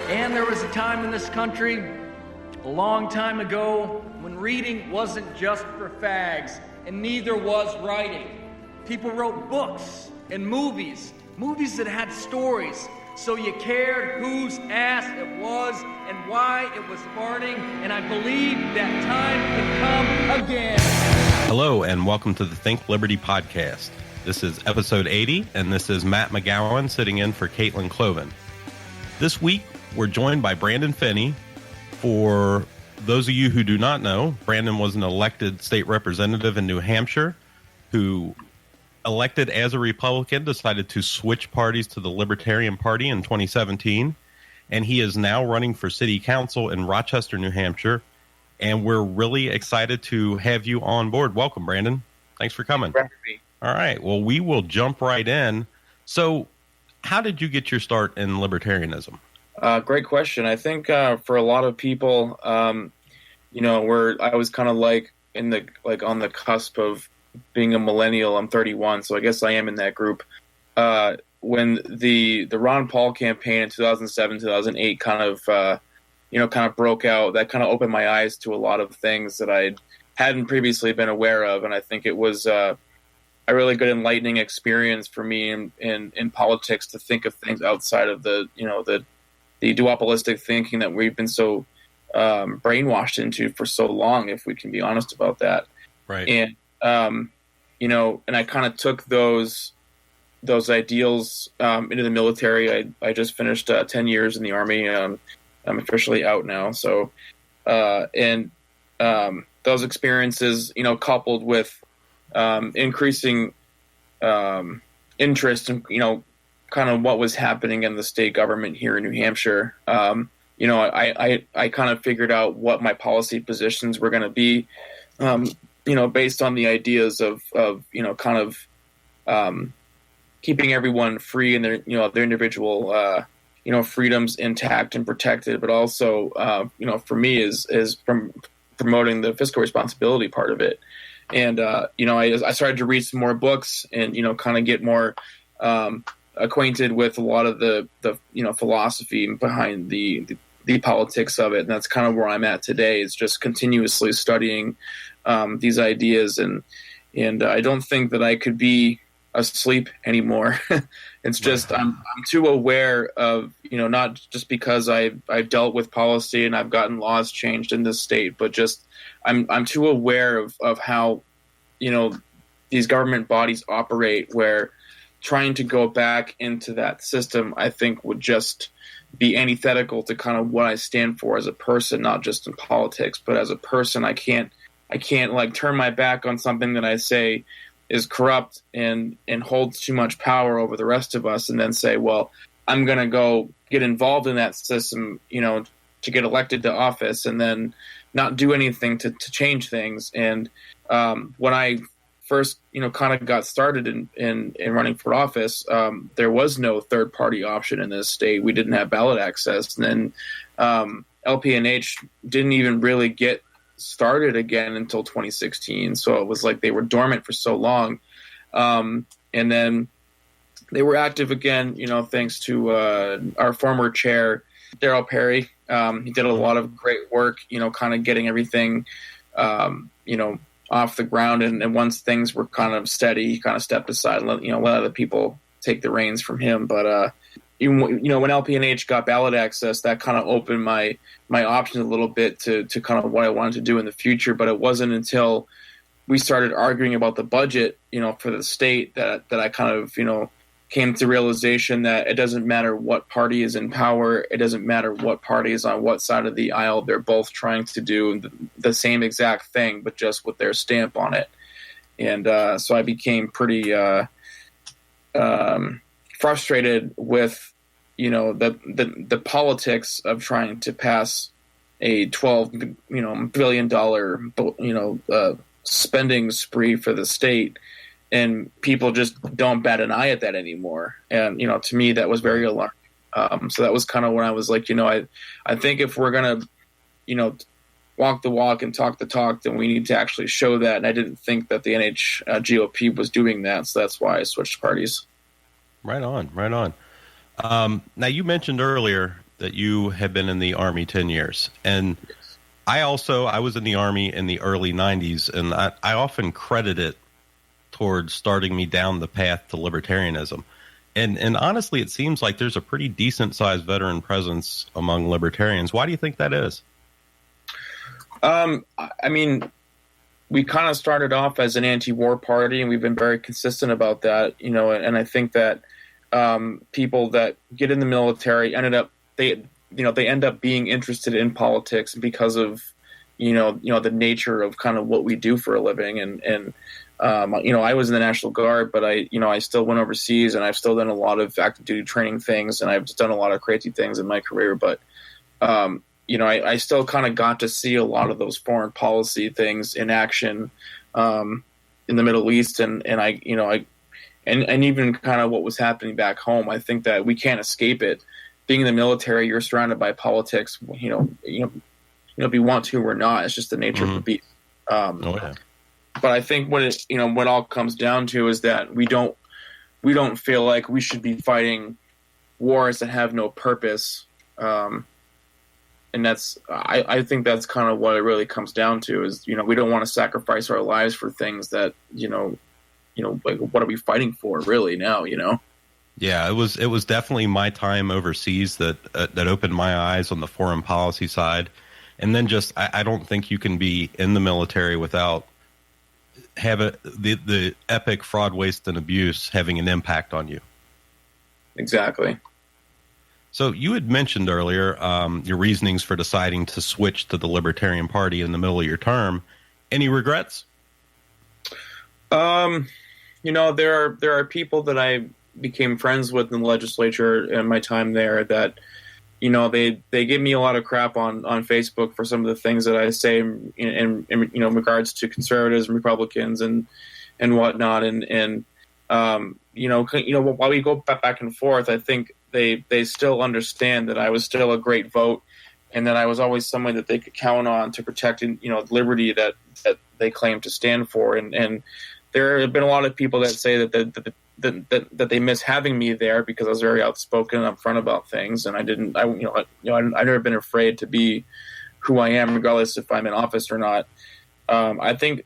And there was a time in this country, a long time ago, when reading wasn't just for fags, and neither was writing. People wrote books and movies that had stories, so you cared whose ass it was and why it was farting, and I believe that time can come again. Hello, and welcome to the Think Liberty podcast. This is episode 80, and this is Matt McGowan sitting in for Caitlin Cloven. This week, we're joined by Brandon Phinney. For those of you who do not know, Brandon was an elected state representative in New Hampshire who, elected as a Republican, decided to switch parties to the Libertarian Party in 2017, and he is now running for city council in Rochester, New Hampshire, and we're really excited to have you on board. Welcome, Brandon. Thanks for coming. All right, well, we will jump right in. So, how did you get your start in libertarianism? Great question. I think for a lot of people, I was kind of on the cusp of being a millennial. I'm 31, so I guess I am in that group. When the Ron Paul campaign in 2007, 2008 kind of broke out, that kind of opened my eyes to a lot of things that I hadn't previously been aware of, and I think it was a really good enlightening experience for me in politics to think of things outside of the duopolistic thinking that we've been so brainwashed into for so long, if we can be honest about that. Right. And and I kind of took those ideals into the military. I just finished 10 years in the Army. I'm officially out now. So, those experiences, coupled with increasing interest in, kind of what was happening in the state government here in New Hampshire. I kind of figured out what my policy positions were going to be, based on the ideas of keeping everyone free and their individual, freedoms intact and protected, but also, for me is from promoting the fiscal responsibility part of it. And, I started to read some more books and, kind of get more, acquainted with a lot of the philosophy behind the politics of it, and that's kind of where I'm at today. Is just continuously studying these ideas, and I don't think that I could be asleep anymore. It's just I'm too aware of not just because I've dealt with policy and I've gotten laws changed in this state, but just I'm too aware of how these government bodies operate, where trying to go back into that system, I think, would just be antithetical to kind of what I stand for as a person, not just in politics, but as a person. I can't like turn my back on something that I say is corrupt and holds too much power over the rest of us, and then say, well, I'm going to go get involved in that system, to get elected to office, and then not do anything to change things. And when I first, kind of got started in running for office, there was no third party option in this state. We didn't have ballot access. And then LP&H didn't even really get started again until 2016. So it was like they were dormant for so long. And then they were active again, thanks to our former chair, Darryl Perry. He did a lot of great work, kind of getting everything, off the ground, and once things were kind of steady, he kind of stepped aside and let other people take the reins from him. But when LP&H got ballot access, that kind of opened my options a little bit to kind of what I wanted to do in the future. But it wasn't until we started arguing about the budget, for the state that I kind of came to realization that it doesn't matter what party is in power. It doesn't matter what party is on what side of the aisle. They're both trying to do the same exact thing, but just with their stamp on it. And so I became pretty frustrated with, the politics of trying to pass a $12 billion spending spree for the state. And people just don't bat an eye at that anymore. And, to me, that was very alarming. So that was kind of when I was like, I think if we're going to, walk the walk and talk the talk, then we need to actually show that. And I didn't think that the GOP was doing that. So that's why I switched parties. Right on. Now, you mentioned earlier that you have been in the Army 10 years. And I was in the Army in the early 90s, and I often credit it towards starting me down the path to libertarianism. And honestly, it seems like there's a pretty decent-sized veteran presence among libertarians. Why do you think that is? I mean, we kind of started off as an anti-war party, and we've been very consistent about that, and I think that people that get in the military end up being interested in politics because of the nature of kind of what we do for a living. And I was in the National Guard, but I still went overseas, and I've still done a lot of active duty training things, and I've just done a lot of crazy things in my career. But I still kind of got to see a lot of those foreign policy things in action in the Middle East, and even kind of what was happening back home. I think that we can't escape it. Being in the military, you're surrounded by politics. If you want to or not, it's just the nature of the beast. But I think what all comes down to is that we don't feel like we should be fighting wars that have no purpose. And I think that's kind of what it really comes down to is, we don't want to sacrifice our lives for things that, like, what are we fighting for really now, Yeah, it was definitely my time overseas that opened my eyes on the foreign policy side. And then I don't think you can be in the military without the epic fraud, waste, and abuse having an impact on you. Exactly. So you had mentioned earlier your reasonings for deciding to switch to the Libertarian Party in the middle of your term. Any regrets? There are people that I became friends with in the legislature in my time there that, they give me a lot of crap on Facebook for some of the things that I say in regards to conservatives and Republicans and whatnot. And while we go back and forth, I think they still understand that I was still a great vote, and that I was always someone that they could count on to protect, liberty that they claim to stand for. And there have been a lot of people that say that they miss having me there because I was very outspoken and upfront about things, and I've never been afraid to be who I am, regardless if I'm in office or not. I think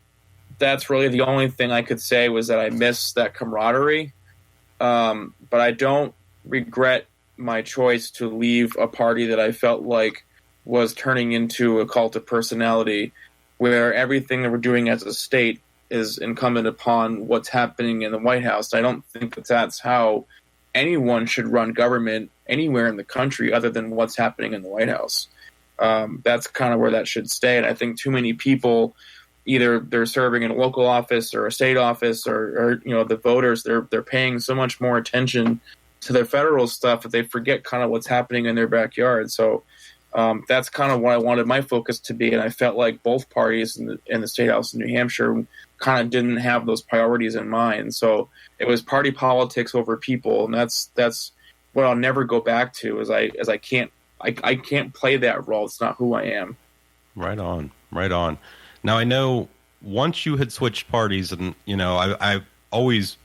that's really the only thing I could say was that I miss that camaraderie, but I don't regret my choice to leave a party that I felt like was turning into a cult of personality, where everything that we're doing as a state is incumbent upon what's happening in the White House. I don't think that's how anyone should run government anywhere in the country other than what's happening in the White House. That's kind of where that should stay. And I think too many people, either they're serving in a local office or a state office, or the voters, they're paying so much more attention to their federal stuff that they forget kind of what's happening in their backyard. So that's kind of what I wanted my focus to be. And I felt like both parties in the State House in New Hampshire kind of didn't have those priorities in mind. So it was party politics over people. And that's what I'll never go back to, is I can't play that role. It's not who I am. Right on. Now, I know once you had switched parties, and, I've always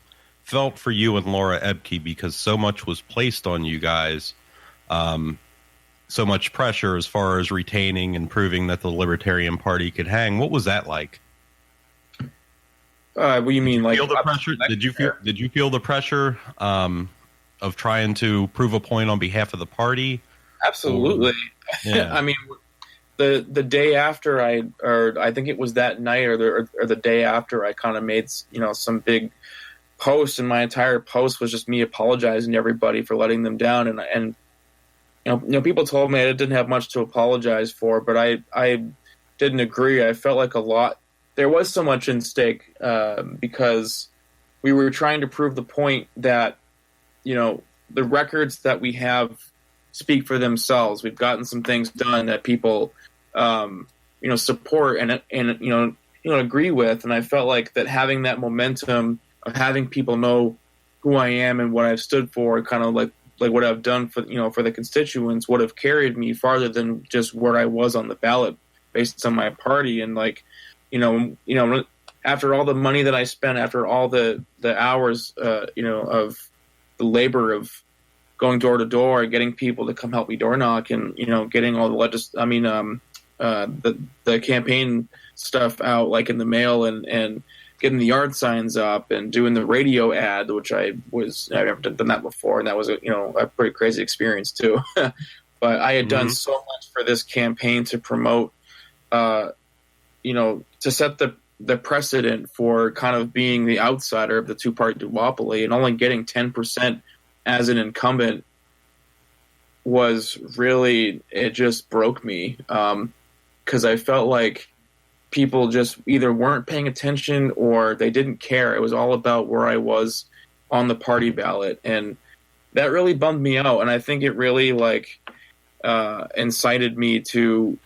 felt for you and Laura Ebke because so much was placed on you guys, so much pressure as far as retaining and proving that the Libertarian Party could hang. What was that like? What do you mean? Like, feel the pressure? Did you feel the pressure of trying to prove a point on behalf of the party? Absolutely. Yeah. I mean, the day after I think it was that night or the day after, I kind of made some big post, and my entire post was just me apologizing to everybody for letting them down. And people told me I didn't have much to apologize for, but I didn't agree. I felt like there was so much in stake because we were trying to prove the point that, the records that we have speak for themselves. We've gotten some things done that people, support and agree with. And I felt like that having that momentum of having people know who I am and what I've stood for, kind of like what I've done for the constituents, would have carried me farther than just where I was on the ballot based on my party. And after all the money that I spent, after all the hours, of the labor of going door to door, getting people to come help me door knock, and getting all the the campaign stuff out like in the mail, and getting the yard signs up and doing the radio ad, which I've never done that before, and that was a pretty crazy experience too. But I had done so much for this campaign to promote, to set the precedent for kind of being the outsider of the two-party duopoly, and only getting 10% as an incumbent was really, it just broke me, because I felt like people just either weren't paying attention or they didn't care. It was all about where I was on the party ballot, and that really bummed me out. And I think it really incited me to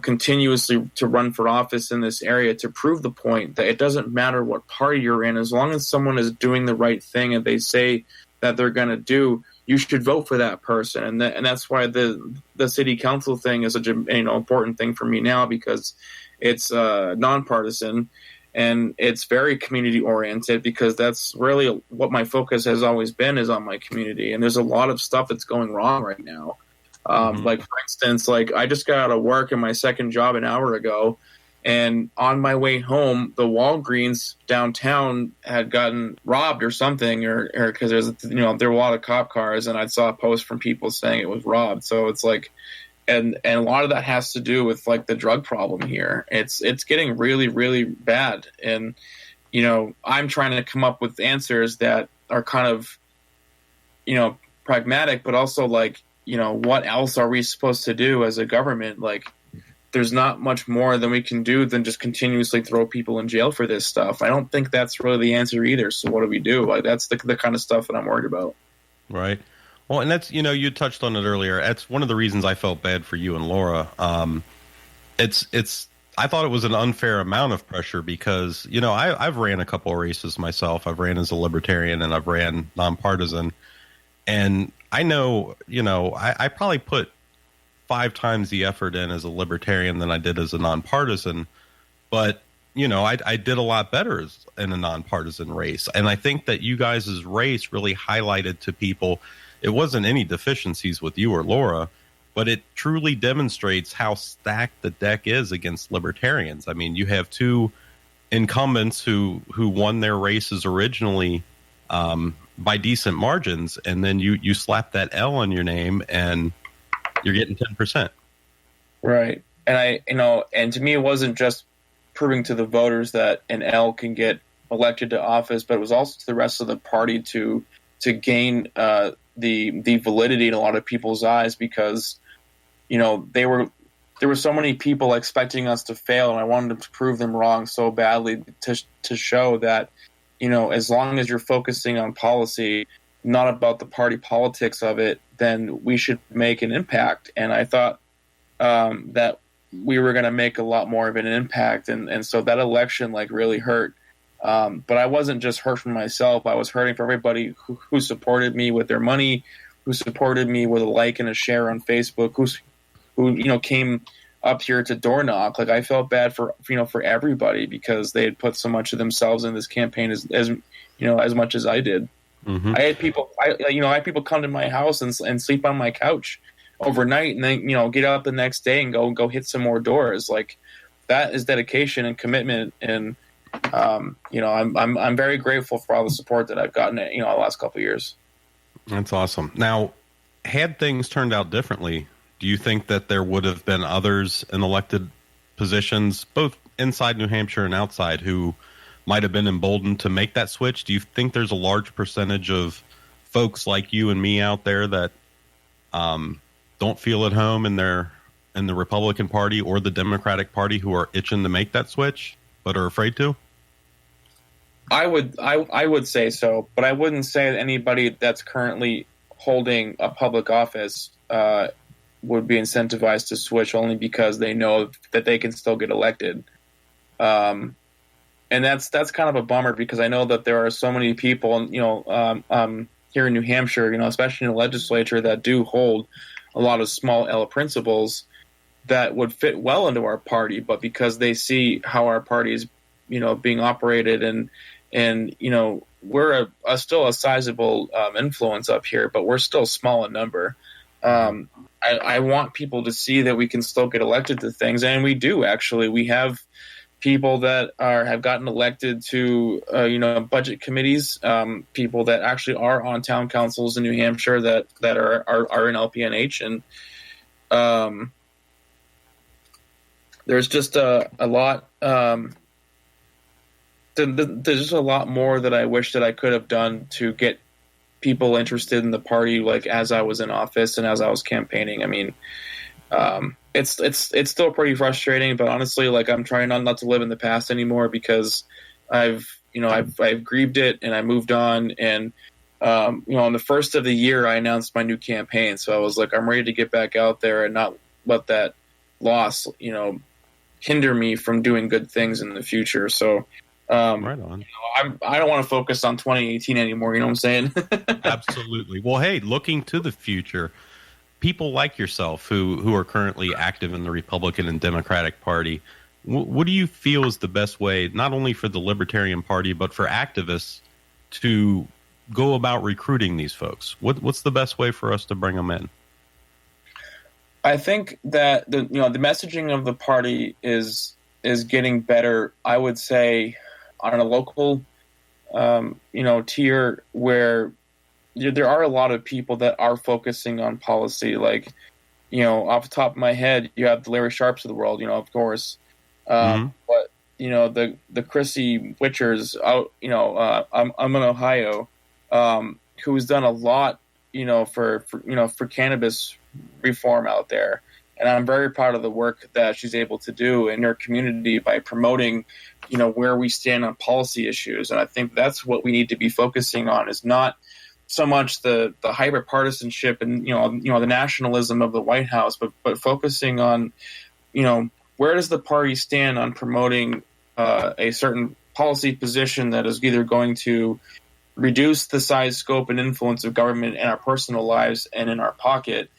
continuously to run for office in this area, to prove the point that it doesn't matter what party you're in, as long as someone is doing the right thing and they say that they're going to do, you should vote for that person. And that's why the city council thing is such an important thing for me now, because it's nonpartisan and it's very community oriented, because that's really what my focus has always been, is on my community. And there's a lot of stuff that's going wrong right now. Like, for instance, I just got out of work in my second job an hour ago, and on my way home, the Walgreens downtown had gotten robbed or something, or because there were a lot of cop cars, and I saw a post from people saying it was robbed. So it's and a lot of that has to do with the drug problem here. It's getting really, really bad, and I'm trying to come up with answers that are kind of pragmatic, but also what else are we supposed to do as a government? There's not much more than we can do than just continuously throw people in jail for this stuff. I don't think that's really the answer either. So what do we do? That's the kind of stuff that I'm worried about. Right. Well, and that's, you touched on it earlier. That's one of the reasons I felt bad for you and Laura. I thought it was an unfair amount of pressure because, I've ran a couple of races myself. I've ran as a libertarian and I've ran nonpartisan. And I know, I probably put 5 times the effort in as a libertarian than I did as a nonpartisan. But, I did a lot better in a nonpartisan race. And I think that you guys' race really highlighted to people, it wasn't any deficiencies with you or Laura, but it truly demonstrates how stacked the deck is against libertarians. I mean, you have 2 incumbents who won their races originally by decent margins, and then you slap that L on your name and you're getting 10%. Right. And and to me, it wasn't just proving to the voters that an L can get elected to office, but it was also to the rest of the party to gain the validity in a lot of people's eyes, because there were so many people expecting us to fail, and I wanted to prove them wrong so badly, to show that as long as you're focusing on policy, not about the party politics of it, then we should make an impact. And I thought that we were going to make a lot more of an impact, and so that election really hurt. But I wasn't just hurt for myself. I was hurting for everybody who supported me with their money, who supported me with a like and a share on Facebook, who came up here to door knock. I felt bad for everybody, because they had put so much of themselves in this campaign as much as I did. Mm-hmm. I had people come to my house and sleep on my couch overnight, and then get out the next day and go hit some more doors. That is dedication and commitment, and I'm very grateful for all the support that I've gotten the last couple of years. That's awesome. Now, had things turned out differently, do you think that there would have been others in elected positions, both inside New Hampshire and outside, who might have been emboldened to make that switch? Do you think there's a large percentage of folks like you and me out there that don't feel at home in the Republican Party or the Democratic Party who are itching to make that switch but are afraid to? I would say so, but I wouldn't say that anybody that's currently holding a public office would be incentivized to switch only because they know that they can still get elected. And that's kind of a bummer, because I know that there are so many people, here in New Hampshire, especially in the legislature, that do hold a lot of small L principles that would fit well into our party, but because they see how our party is, being operated and we're still a sizable influence up here, but we're still small in number. I want people to see that we can still get elected to things, and we do actually. We have people that have gotten elected to budget committees, people that actually are on town councils in New Hampshire that are in LPNH, and there's just a lot. There's just a lot more that I wish that I could have done to get people interested in the party, like as I was in office and as I was campaigning. I mean, it's still pretty frustrating, but honestly, like I'm trying not to live in the past anymore because I've grieved it and I moved on. And on the first of the year, I announced my new campaign, so I was like, I'm ready to get back out there and not let that loss, hinder me from doing good things in the future. So. Right on. I don't want to focus on 2018 anymore. You know what I'm saying? Absolutely. Well, hey, looking to the future, people like yourself who are currently active in the Republican and Democratic Party, what do you feel is the best way, not only for the Libertarian Party, but for activists to go about recruiting these folks? What's the best way for us to bring them in? I think that the messaging of the party is getting better. I would say on a local, tier where there are a lot of people that are focusing on policy. Like, off the top of my head, you have the Larry Sharps of the world, of course. But, the Chrissy Witches out, I'm in Ohio, who's done a lot, for cannabis reform out there. And I'm very proud of the work that she's able to do in her community by promoting, where we stand on policy issues. And I think that's what we need to be focusing on, is not so much the hyper partisanship and, the nationalism of the White House, but focusing on, where does the party stand on promoting a certain policy position that is either going to reduce the size, scope, and influence of government in our personal lives and in our pocket,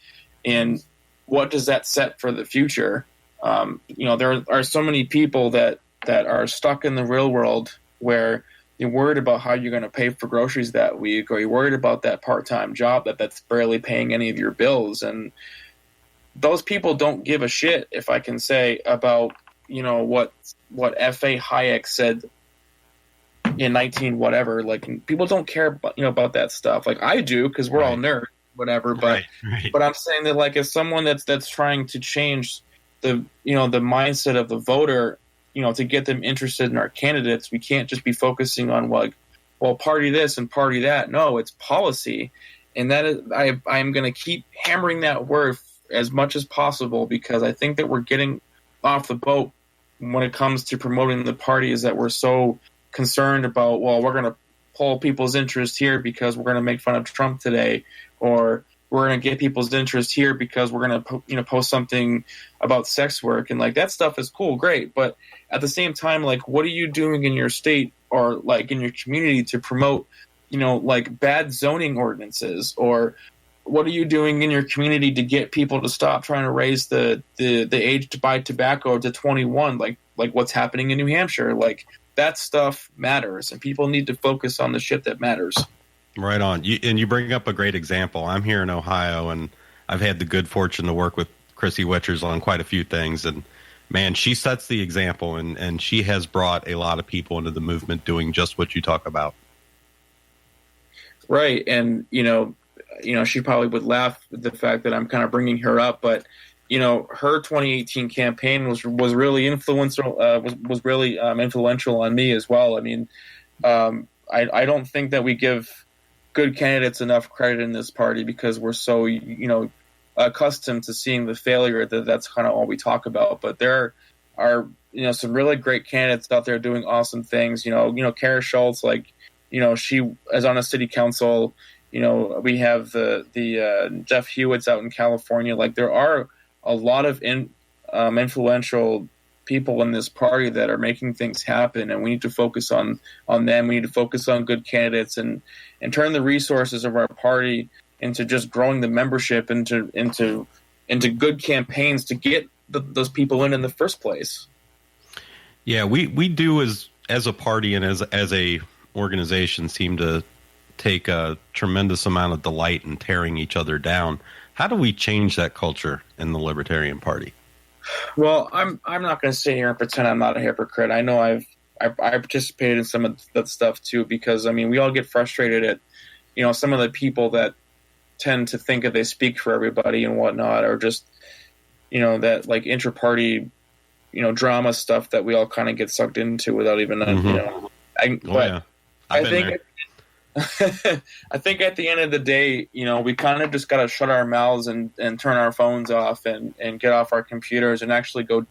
and what does that set for the future? There are so many people that are stuck in the real world where you're worried about how you're going to pay for groceries that week, or you're worried about that part-time job that's barely paying any of your bills. And those people don't give a shit, if I can say, about, what F.A. Hayek said in 19 whatever. Like, people don't care about, about that stuff. Like, I do, because we're all nerds. Whatever, but but I'm saying that, like, as someone that's trying to change the the mindset of the voter, to get them interested in our candidates, we can't just be focusing on party this and party that. No, it's policy, and that is I'm going to keep hammering that word as much as possible, because I think that we're getting off the boat when it comes to promoting the party. Is that we're so concerned about, we're going to pull people's interest here because we're going to make fun of Trump today, or we're going to get people's interest here because we're going to post something about sex work. And like, that stuff is cool, great, but at the same time, like, what are you doing in your state or like in your community to promote like bad zoning ordinances, or what are you doing in your community to get people to stop trying to raise the age to buy tobacco to 21, like what's happening in New Hampshire? Like, that stuff matters, and people need to focus on the shit that matters. Right on. You bring up a great example. I'm here in Ohio, and I've had the good fortune to work with Chrissy Witches on quite a few things. And, man, she sets the example, and she has brought a lot of people into the movement doing just what you talk about. Right. And, she probably would laugh at the fact that I'm kind of bringing her up, but, her 2018 campaign was really influential, was really influential on me as well. I mean, I don't think that we give good candidates enough credit in this party because we're so, accustomed to seeing the failure that's kind of all we talk about. But there are, some really great candidates out there doing awesome things. Kara Schultz, like, she is on a city council. We have the Jeff Hewitts out in California. Like, there are a lot of influential people in this party that are making things happen, and we need to focus on them. We need to focus on good candidates and turn the resources of our party into just growing the membership into good campaigns to get those people in the first place. Yeah, we do as a party and as a organizations seem to take a tremendous amount of delight in tearing each other down. How do we change that culture in the Libertarian Party? Well, I'm not going to sit here and pretend I'm not a hypocrite. I know I participated in some of that stuff too, because I mean we all get frustrated at some of the people that tend to think that they speak for everybody and whatnot, or just that like inter-party drama stuff that we all kind of get sucked into without even I think I think at the end of the day, we kind of just got to shut our mouths and turn our phones off and get off our computers and actually go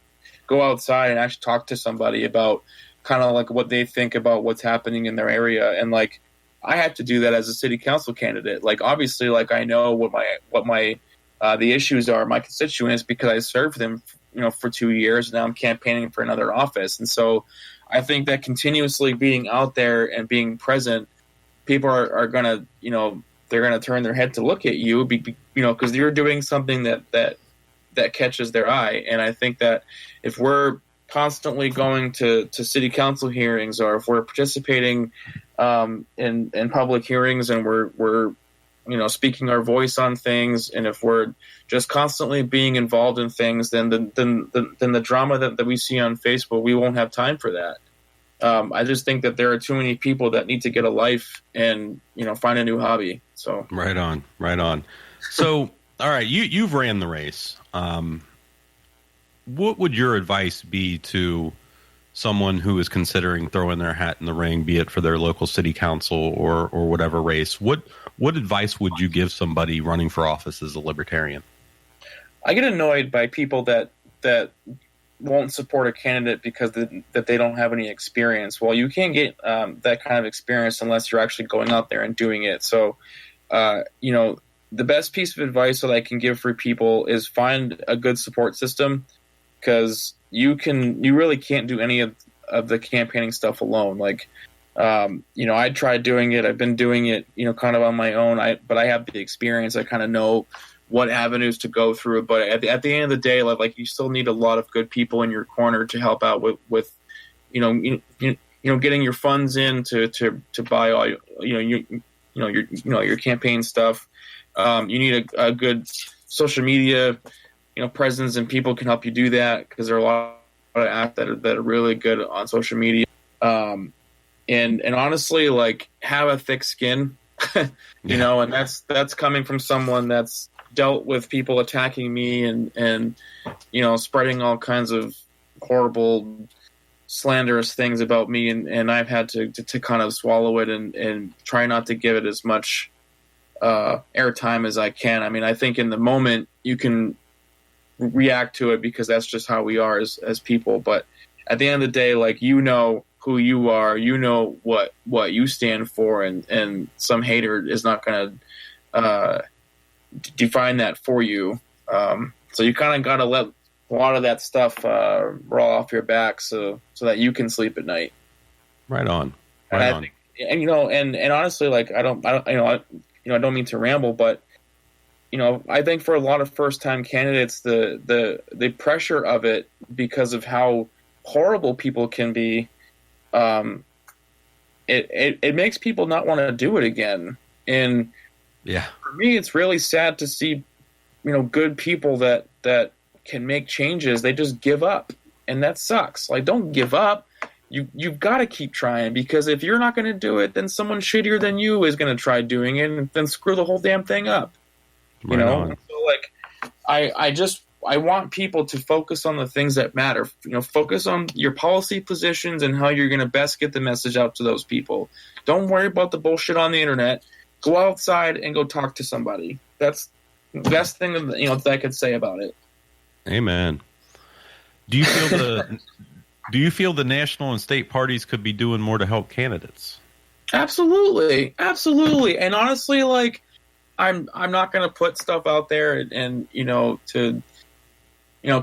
outside and actually talk to somebody about kind of like what they think about what's happening in their area. And like, I had to do that as a city council candidate. Like, obviously, like I know what my the issues are, my constituents, because I served them, for 2 years. And now I'm campaigning for another office. And so I think that continuously being out there and being present, people are going to, they're going to turn their head to look at you, because you're doing something that catches their eye. And I think that if we're constantly going to city council hearings, or if we're participating in public hearings and we're speaking our voice on things, and if we're just constantly being involved in things, then the drama that we see on Facebook, we won't have time for that. I just think that there are too many people that need to get a life and find a new hobby. So right on. So all right, you've ran the race. What would your advice be to someone who is considering throwing their hat in the ring, be it for their local city council or whatever race? What advice would you give somebody running for office as a libertarian? I get annoyed by people that won't support a candidate because that they don't have any experience. Well, you can't get that kind of experience unless you're actually going out there and doing it. So, the best piece of advice that I can give for people is find a good support system, because you really can't do any of the campaigning stuff alone. Like, I tried doing it. I've been doing it, kind of on my own. But I have the experience. I kind of know what avenues to go through. But at the end of the day, like you still need a lot of good people in your corner to help out with getting your funds in to buy all your campaign stuff. You need a good social media presence, and people can help you do that, because there are a lot of apps that are really good on social media. And honestly, like, have a thick skin, and that's coming from someone that's dealt with people attacking me and spreading all kinds of horrible, slanderous things about me, and I've had to kind of swallow it and try not to give it as much airtime as I can. I mean, I think in the moment you can react to it because that's just how we are as people. But at the end of the day, like, who you are, what you stand for, and some hater is not going to define that for you. So you kind of got to let a lot of that stuff roll off your back so that you can sleep at night. Right on. And honestly, like, I don't mean to ramble, but I think for a lot of first-time candidates, the pressure of it, because of how horrible people can be, it makes people not want to do it again. And yeah, for me, it's really sad to see, good people that can make changes, they just give up, and that sucks. Like, don't give up. You've got to keep trying, because if you're not going to do it, then someone shittier than you is going to try doing it, and then screw the whole damn thing up. Right on. So, like, I want people to focus on the things that matter. Focus on your policy positions and how you're going to best get the message out to those people. Don't worry about the bullshit on the internet. Go outside and go talk to somebody. That's the best thing that I could say about it. Amen. Do you feel the national and state parties could be doing more to help candidates? Absolutely. And honestly, like, I'm not going to put stuff out there and to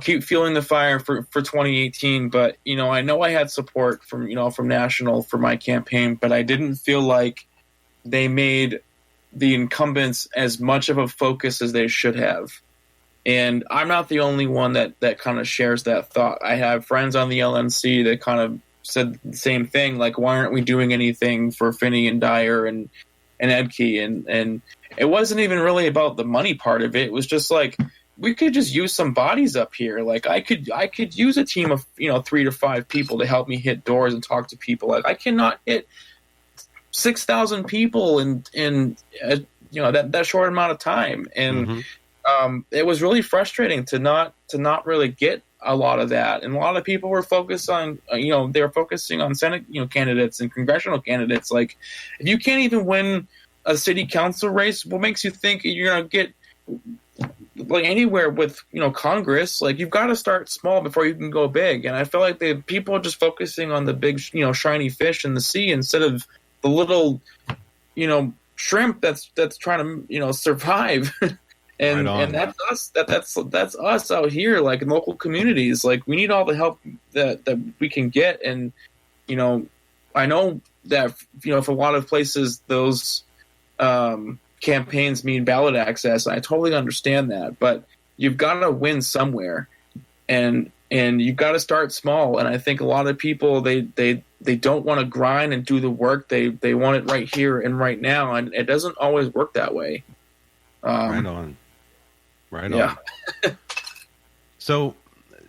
keep fueling the fire for 2018. But I know I had support from national for my campaign, but I didn't feel like they made the incumbents as much of a focus as they should have. And I'm not the only one that kind of shares that thought. I have friends on the LNC that kind of said the same thing. Like, why aren't we doing anything for Phinney and Dyer and Ebke? And it wasn't even really about the money part of it. It was just like, we could just use some bodies up here. Like, I could use a team of 3 to 5 people to help me hit doors and talk to people. Like, I cannot hit 6,000 people in that short amount of time. And it was really frustrating to not really get a lot of that. And a lot of people were focused on, they were focusing on Senate, candidates and congressional candidates. Like, if you can't even win a city council race, what makes you think you're going to get like anywhere with, Congress? Like, you've got to start small before you can go big. And I feel like people are just focusing on the big, shiny fish in the sea instead of the little, shrimp that's trying to, survive. And that's us. That's us out here, like in local communities. Like, we need all the help that we can get. And I know that for a lot of places, those campaigns mean ballot access. And I totally understand that, but you've got to win somewhere, and you've got to start small. And I think a lot of people they don't want to grind and do the work. They want it right here and right now, and it doesn't always work that way. Right on. So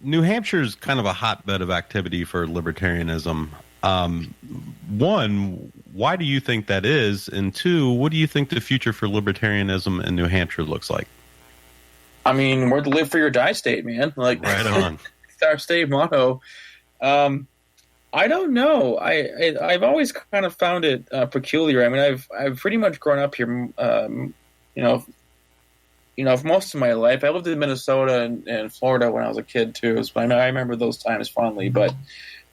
New Hampshire's kind of a hotbed of activity for libertarianism. One, why do you think that is? And two, what do you think the future for libertarianism in New Hampshire looks like? I mean, we're the live free or die state, man. Like, right on. It's our state motto. I don't know. I've always kind of found it peculiar. I mean, I've pretty much grown up here, for most of my life. I lived in Minnesota and Florida when I was a kid too, so I remember those times fondly. But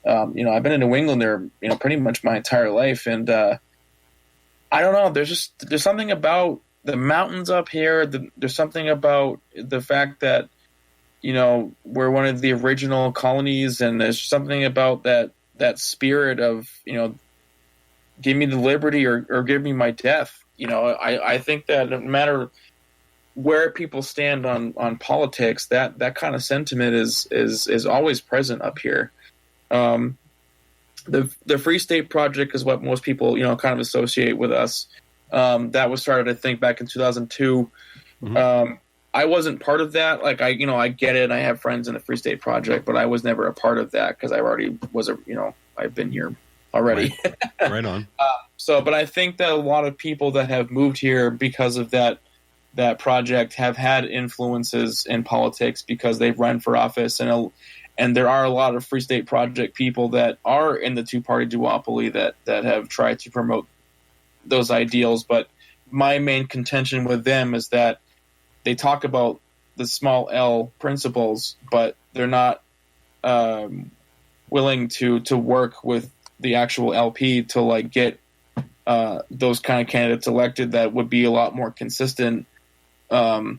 I've been in New England there, pretty much my entire life, and I don't know. There's something about the mountains up here. There's something about the fact that we're one of the original colonies, and there's something about that spirit of give me the liberty or give me my death. I think that no matter where people stand on politics, that kind of sentiment is always present up here. The Free State Project is what most people kind of associate with us. That was started, I think, back in 2002. I wasn't part of that. Like, I get it. I have friends in the Free State Project, but I was never a part of that because I already was I've been here already. Right on. But I think that a lot of people that have moved here because of that project have had influences in politics because they've run for office, and there are a lot of Free State Project people that are in the two-party duopoly that have tried to promote those ideals. But my main contention with them is that they talk about the small L principles, but they're not willing to work with the actual LP to like get those kind of candidates elected that would be a lot more consistent in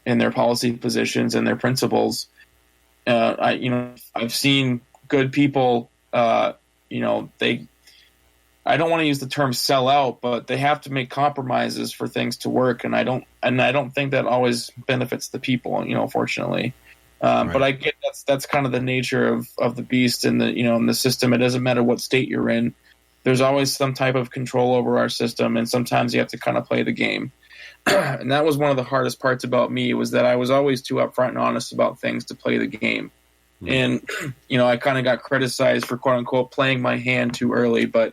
their policy positions and their principles. I've seen good people, I don't want to use the term sell out, but they have to make compromises for things to work. And I don't think that always benefits the people, fortunately. Right. But I get that's kind of the nature of the beast in the system. It doesn't matter what state you're in. There's always some type of control over our system. And sometimes you have to kind of play the game. And that was one of the hardest parts about me, was that I was always too upfront and honest about things to play the game. And, I kind of got criticized for, quote unquote, playing my hand too early. But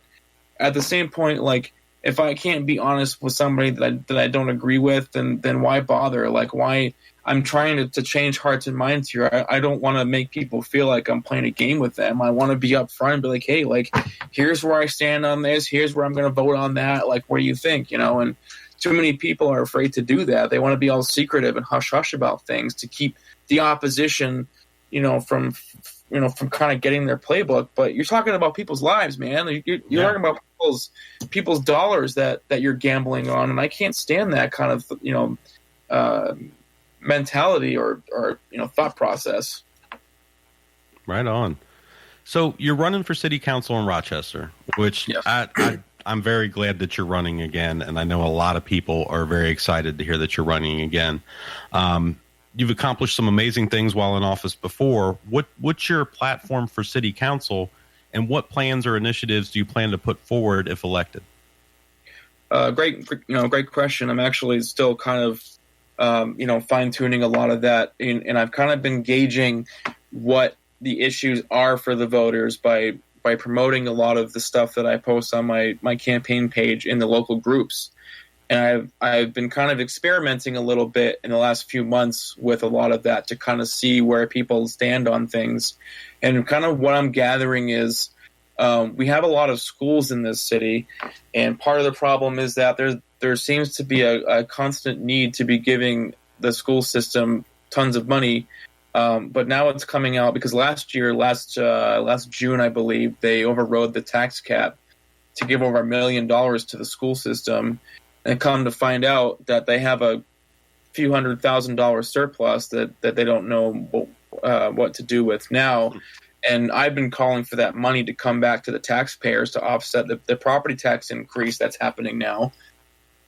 at the same point, like, if I can't be honest with somebody that I don't agree with, then why bother? Like, why? I'm trying to change hearts and minds here. I don't want to make people feel like I'm playing a game with them. I want to be upfront and be like, hey, like, here's where I stand on this. Here's where I'm going to vote on that. Like, what do you think? And too many people are afraid to do that. They want to be all secretive and hush-hush about things to keep the opposition, from kind of getting their playbook. But you're talking about people's lives, man. You're talking about people's dollars that you're gambling on, and I can't stand that kind of, mentality or thought process. Right on. So you're running for city council in Rochester, which yes. I'm very glad that you're running again, and I know a lot of people are very excited to hear that you're running again. You've accomplished some amazing things while in office before. What's your platform for city council, And what plans or initiatives do you plan to put forward if elected? Great question. I'm actually still kind of, fine tuning a lot of that, and I've kind of been gauging what the issues are for the voters by promoting a lot of the stuff that I post on my campaign page in the local groups. And I've been kind of experimenting a little bit in the last few months with a lot of that to kind of see where people stand on things. And kind of what I'm gathering is we have a lot of schools in this city, and part of the problem is that there seems to be a constant need to be giving the school system tons of money. But now it's coming out because last June, I believe, they overrode the tax cap to give over $1 million to the school system, and come to find out that they have a few $100,000 surplus that they don't know what to do with now. And I've been calling for that money to come back to the taxpayers to offset the property tax increase that's happening now.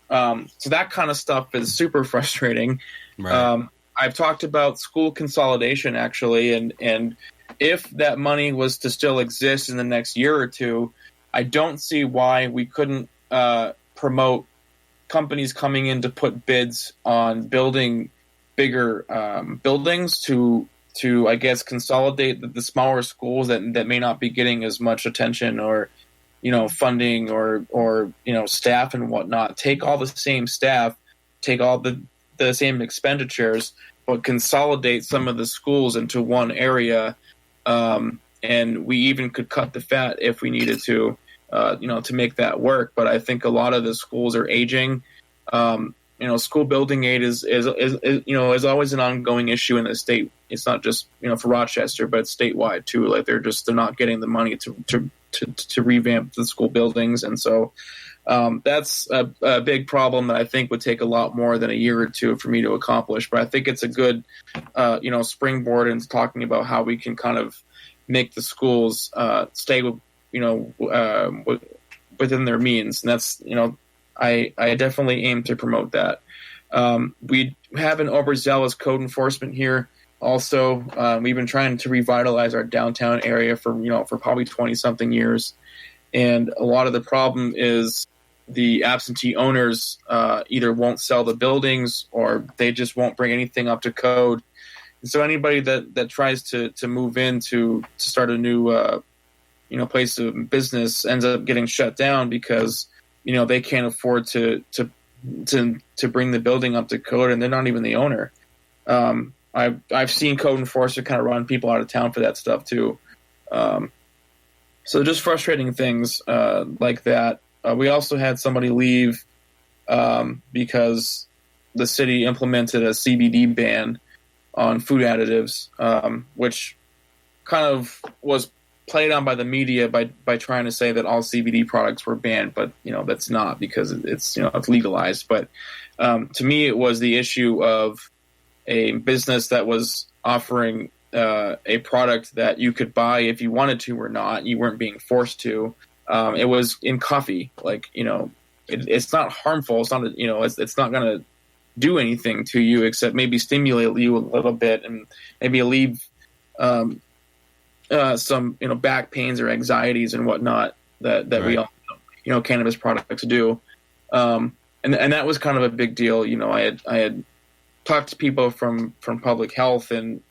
So that kind of stuff is super frustrating. Right. I've talked about school consolidation, actually, and if that money was to still exist in the next year or two, I don't see why we couldn't promote companies coming in to put bids on building bigger buildings to I guess consolidate the smaller schools that may not be getting as much attention or funding or staff and whatnot. Take all the same staff, take all the same expenditures, but consolidate some of the schools into one area, and we even could cut the fat if we needed to make that work. But I think a lot of the schools are aging. School building aid is always an ongoing issue in the state. It's not just for Rochester, but it's statewide too. Like they're not getting the money to revamp the school buildings, and so that's a big problem that I think would take a lot more than a year or two for me to accomplish. But I think it's a good springboard into talking about how we can kind of make the schools stay within their means, and that's I definitely aim to promote that. We have an overzealous code enforcement here. Also, we've been trying to revitalize our downtown area for probably 20-something years, and a lot of the problem is the absentee owners either won't sell the buildings or they just won't bring anything up to code. And so anybody that tries to move in to start a new place of business ends up getting shut down because they can't afford to bring the building up to code, and they're not even the owner. I've seen code enforcement kind of run people out of town for that stuff too. So just frustrating things like that. We also had somebody leave because the city implemented a CBD ban on food additives, which kind of was played on by the media by trying to say that all CBD products were banned, but that's not, because it's legalized. But to me, it was the issue of a business that was offering a product that you could buy if you wanted to or not. You weren't being forced to. It was in coffee, it's not harmful. It's not it's not going to do anything to you except maybe stimulate you a little bit and maybe alleviate some back pains or anxieties and whatnot that right. We all cannabis products do, and that was kind of a big deal. I had talked to people from public health and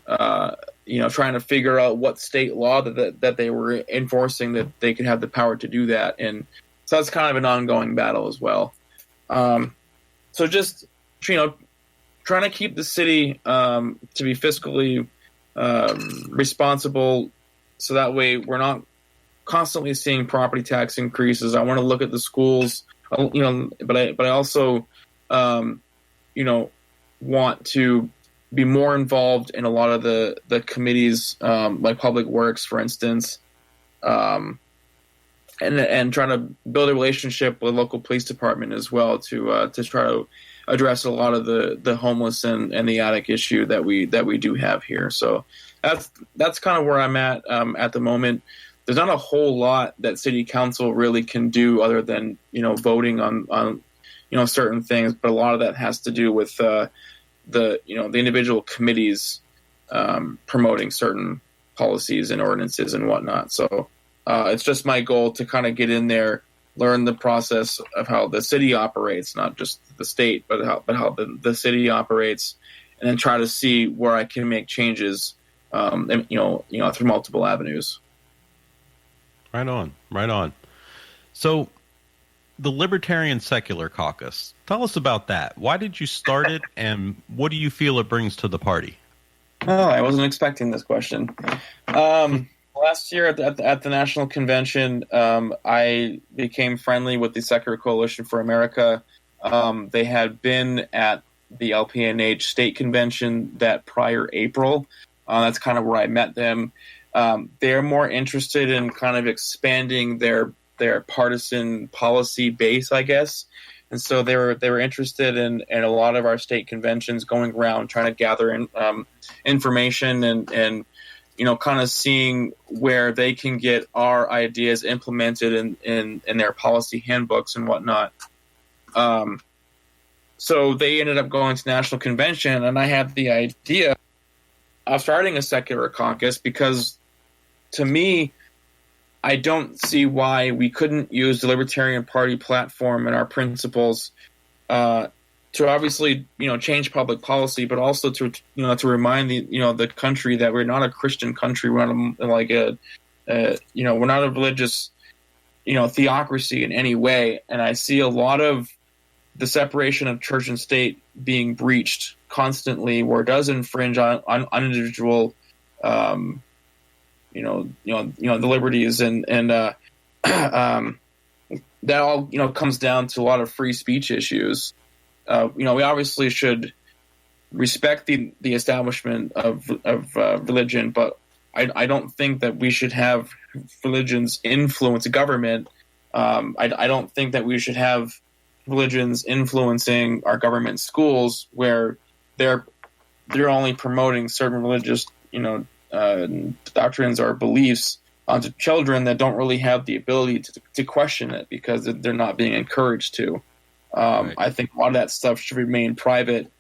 trying to figure out what state law that they were enforcing that they could have the power to do that, and so that's kind of an ongoing battle as well. So just trying to keep the city to be fiscally responsible, so that way we're not constantly seeing property tax increases. I want to look at the schools, but I also want to be more involved in a lot of the committees, like Public Works, for instance, and try to build a relationship with local police department as well to try to address a lot of the homeless and the attic issue that we do have here. So that's kind of where I'm at the moment. There's not a whole lot that city council really can do other than voting on certain things, but a lot of that has to do with the individual committees promoting certain policies and ordinances and whatnot. So It's just my goal to kind of get in there, learn the process of how the city operates, not just the state, but how the city operates, and then try to see where I can make changes, through multiple avenues. Right on. So, the Libertarian Secular Caucus. Tell us about that. Why did you start it, and what do you feel it brings to the party? Oh, I wasn't expecting this question. Last year at the National Convention, I became friendly with the Secular Coalition for America. They had been at the LPNH State Convention that prior April. That's kind of where I met them. They're more interested in kind of expanding their partisan policy base, I guess. And so they were interested in a lot of our state conventions, going around trying to gather information and kind of seeing where they can get our ideas implemented in their policy handbooks and whatnot. So they ended up going to National Convention, and I had the idea of starting a secular caucus because, to me, I don't see why we couldn't use the Libertarian Party platform and our principles to obviously, change public policy, but also to remind the country that we're not a Christian country. We're not we're not a religious, theocracy in any way. And I see a lot of the separation of church and state being breached constantly, where it does infringe on individual, the liberties and that all comes down to a lot of free speech issues. We obviously should respect the establishment of religion, but I don't think that we should have religions influence government. I don't think that we should have religions influencing our government schools, where they're only promoting certain religious doctrines or beliefs onto children that don't really have the ability to question it because they're not being encouraged to. Right. I think a lot of that stuff should remain private,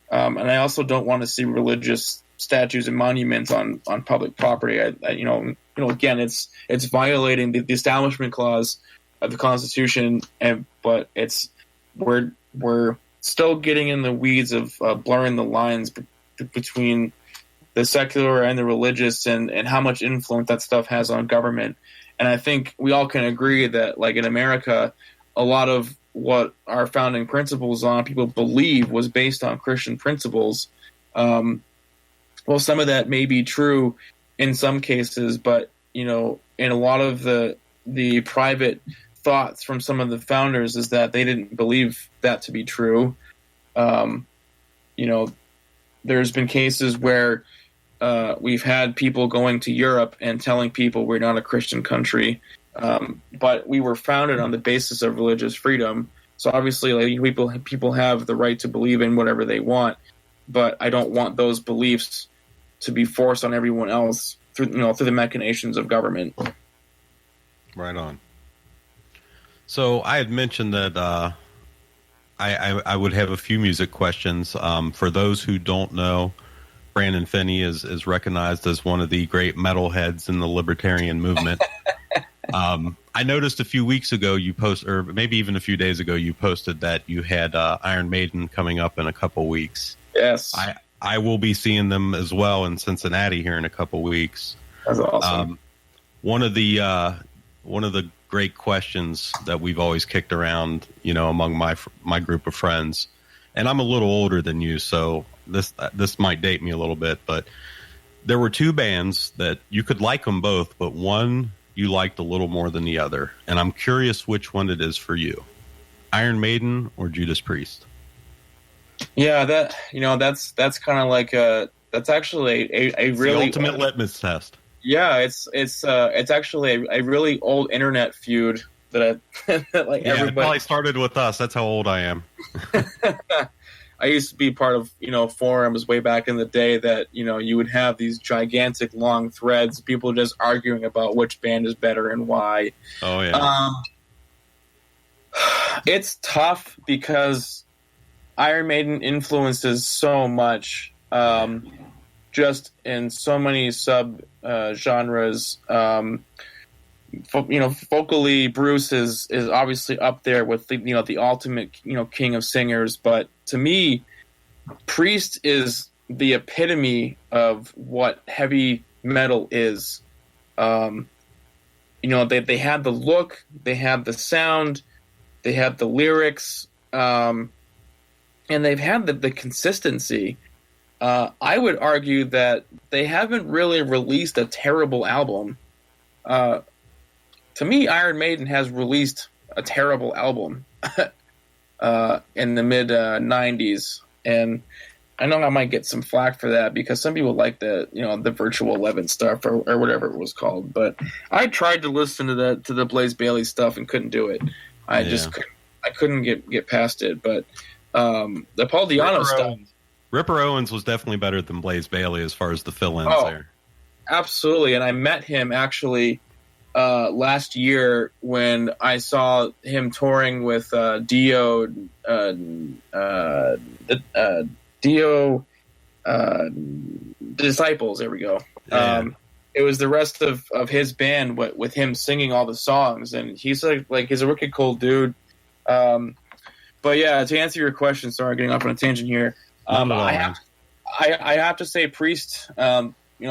and I also don't want to see religious statues and monuments on public property. Again, it's violating the Establishment Clause of the Constitution, but we're still getting in the weeds of blurring the lines between the secular and the religious, and how much influence that stuff has on government. And I think we all can agree that, like in America, a lot of what our founding principles on people believe was based on Christian principles. Well, some of that may be true in some cases, but in a lot of the private thoughts from some of the founders is that they didn't believe that to be true. There's been cases where we've had people going to Europe and telling people we're not a Christian country, but we were founded on the basis of religious freedom. So obviously, people have the right to believe in whatever they want, but I don't want those beliefs to be forced on everyone else through the machinations of government. Right on. So I had mentioned that I would have a few music questions. For those who don't know, Brandon Phinney is recognized as one of the great metalheads in the libertarian movement. I noticed a few weeks ago or maybe even a few days ago, you posted that you had Iron Maiden coming up in a couple weeks. Yes. I will be seeing them as well in Cincinnati here in a couple weeks. That's awesome. One of the great questions that we've always kicked around, among my group of friends, and I'm a little older than you, so this might date me a little bit, but there were two bands that you could like them both, but one you liked a little more than the other, and I'm curious which one it is for you: Iron Maiden or Judas Priest? Yeah, that's kind of like that's actually a really the ultimate litmus test. Yeah, it's actually a really old internet feud that everybody. It probably started with us. That's how old I am. I used to be part of forums way back in the day that you would have these gigantic long threads, people just arguing about which band is better and why. Oh yeah. It's tough because Iron Maiden influences so much, just in so many sub genres. vocally, Bruce is obviously up there with the ultimate king of singers. But to me, Priest is the epitome of what heavy metal is. They had the look, they had the sound, they had the lyrics, and they've had the consistency. I would argue that they haven't really released a terrible album. To me, Iron Maiden has released a terrible album in the mid 90s, and I know I might get some flack for that because some people like the Virtual 11 stuff or whatever it was called. But I tried to listen to the Blaze Bayley stuff and couldn't do it. I couldn't get past it. But the Paul Di'Anno stuff. Ripper Owens was definitely better than Blaze Bayley as far as the fill-ins there. Absolutely, and I met him actually last year when I saw him touring with Dio Disciples. There we go. Yeah. It was the rest of his band with him singing all the songs, and he's like he's a wicked cool dude. But yeah, to answer your question, sorry, getting off on a tangent here. I have to say, Priest.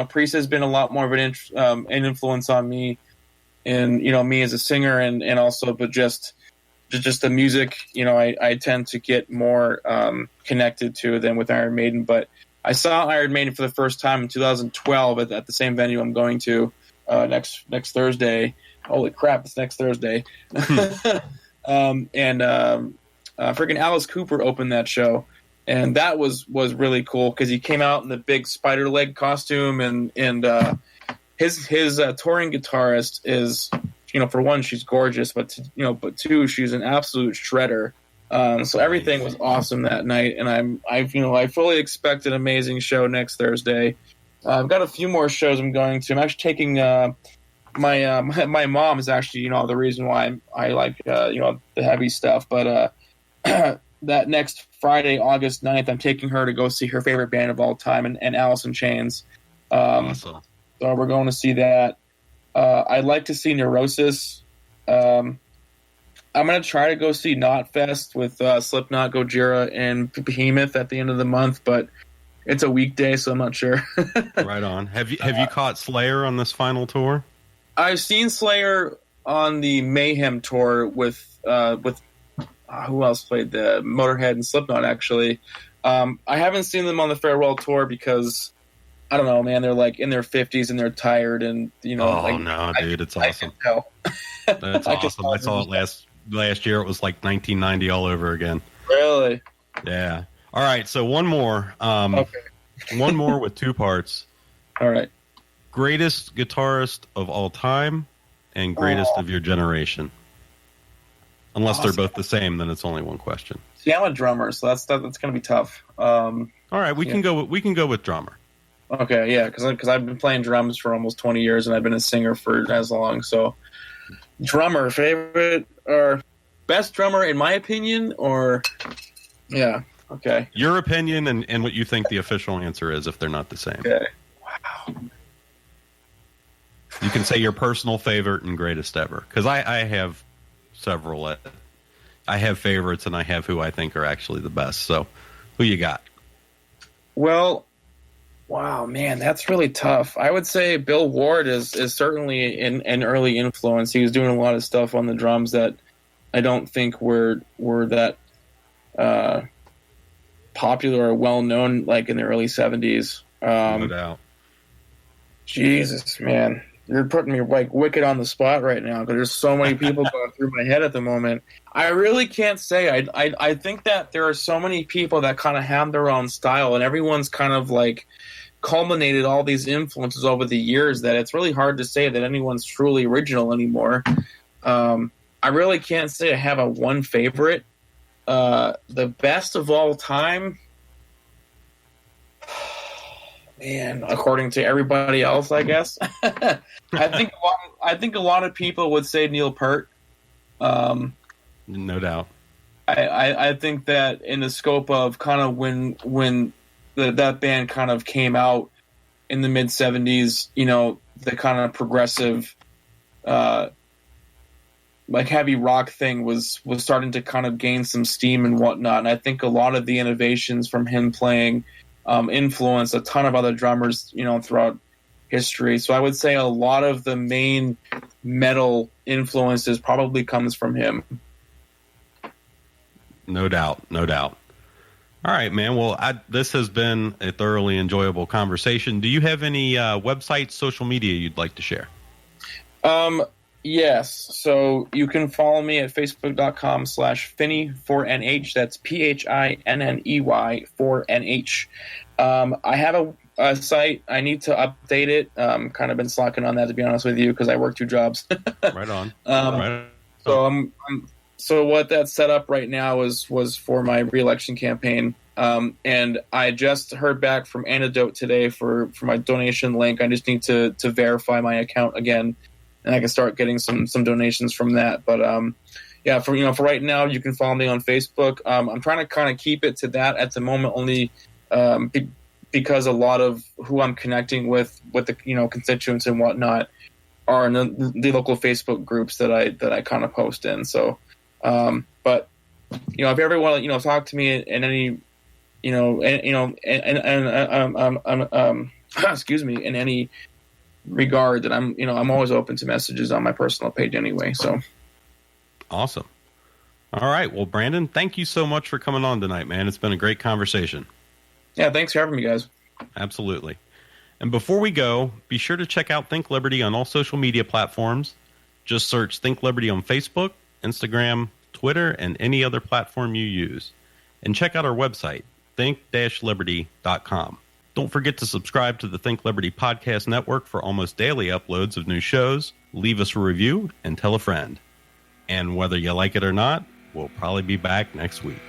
Priest has been a lot more of an influence on me, and me as a singer, and also, but just the music. I tend to get more connected to than with Iron Maiden. But I saw Iron Maiden for the first time in 2012 at the same venue I'm going to next Thursday. Holy crap! It's next Thursday. Freaking Alice Cooper opened that show. And that was really cool because he came out in the big spider leg costume, and his touring guitarist is, for one, she's gorgeous, but two, she's an absolute shredder. So everything was awesome that night, and I fully expect an amazing show next Thursday. I've got a few more shows I'm going to. I'm actually taking my mom is actually the reason why I like the heavy stuff, but that next Friday, August 9th, I'm taking her to go see her favorite band of all time, and Alice in Chains. Awesome. So we're going to see that. I'd like to see Neurosis. I'm going to try to go see Knotfest with Slipknot, Gojira, and Behemoth at the end of the month, but it's a weekday, so I'm not sure. Right on. Have you caught Slayer on this final tour? I've seen Slayer on the Mayhem tour with who else played the Motorhead and Slipknot, actually. I haven't seen them on the Farewell tour because, I don't know, man, they're like in their 50s and they're tired, and dude, it's awesome. That's awesome. I saw it last year. It was like 1990 all over again. Really? Yeah. All right, so one more. Okay. One more with two parts. All right. Greatest guitarist of all time and greatest of your generation. Unless they're both the same, then it's only one question. See, I'm a drummer, so that's going to be tough. All right, we can go with drummer. Okay, yeah, because I've been playing drums for almost 20 years, and I've been a singer for as long. So, drummer, favorite or best drummer in my opinion, or yeah, okay. Your opinion and what you think the official answer is if they're not the same. Okay. Wow. You can say your personal favorite and greatest ever, because I have several. I have favorites, and I have who I think are actually the best. So, who you got? Well, wow, man, that's really tough. I would say Bill Ward is certainly an early influence. He was doing a lot of stuff on the drums that I don't think were that popular or well known, like in the early 70s. No doubt. Jesus, man. You're putting me like wicked on the spot right now because there's so many people going through my head at the moment. I really can't say. I think that there are so many people that kind of have their own style, and everyone's kind of like culminated all these influences over the years that it's really hard to say that anyone's truly original anymore. I really can't say I have a one favorite. The best of all time, man, according to everybody else, I guess. I think a lot of people would say Neil Peart. No doubt. I think that in the scope of kind of when that band kind of came out in the mid 70s, the kind of progressive like heavy rock thing was starting to kind of gain some steam and whatnot. And I think a lot of the innovations from him playing influenced a ton of other drummers, throughout history. So I would say a lot of the main metal influences probably comes from him. No doubt. All right, man. Well, this has been a thoroughly enjoyable conversation. Do you have any websites, social media you'd like to share? Yes. So you can follow me at facebook.com/Phinney 4NH. That's PHINNEY 4NH. I have a site. I need to update it. Kind of been slacking on that, to be honest with you, because I work 2 jobs. Right on. Right on. So what that's set up right now was for my re-election campaign. And I just heard back from Antidote today for my donation link. I just need to verify my account again, and I can start getting some donations from that. But yeah, for right now, you can follow me on Facebook. I'm trying to kind of keep it to that at the moment, only because a lot of who I'm connecting with the constituents and whatnot are in the local Facebook groups that I kind of post in. So, but if you ever want to talk to me in any excuse me, in any regard, that I'm always open to messages on my personal page anyway. So awesome. All right. Well, Brandon, thank you so much for coming on tonight, man. It's been a great conversation. Yeah. Thanks for having me, guys. Absolutely. And before we go, be sure to check out Think Liberty on all social media platforms. Just search Think Liberty on Facebook, Instagram, Twitter, and any other platform you use. And check out our website, think-liberty.com. Don't forget to subscribe to the Think Liberty Podcast Network for almost daily uploads of new shows. Leave us a review and tell a friend. And whether you like it or not, we'll probably be back next week.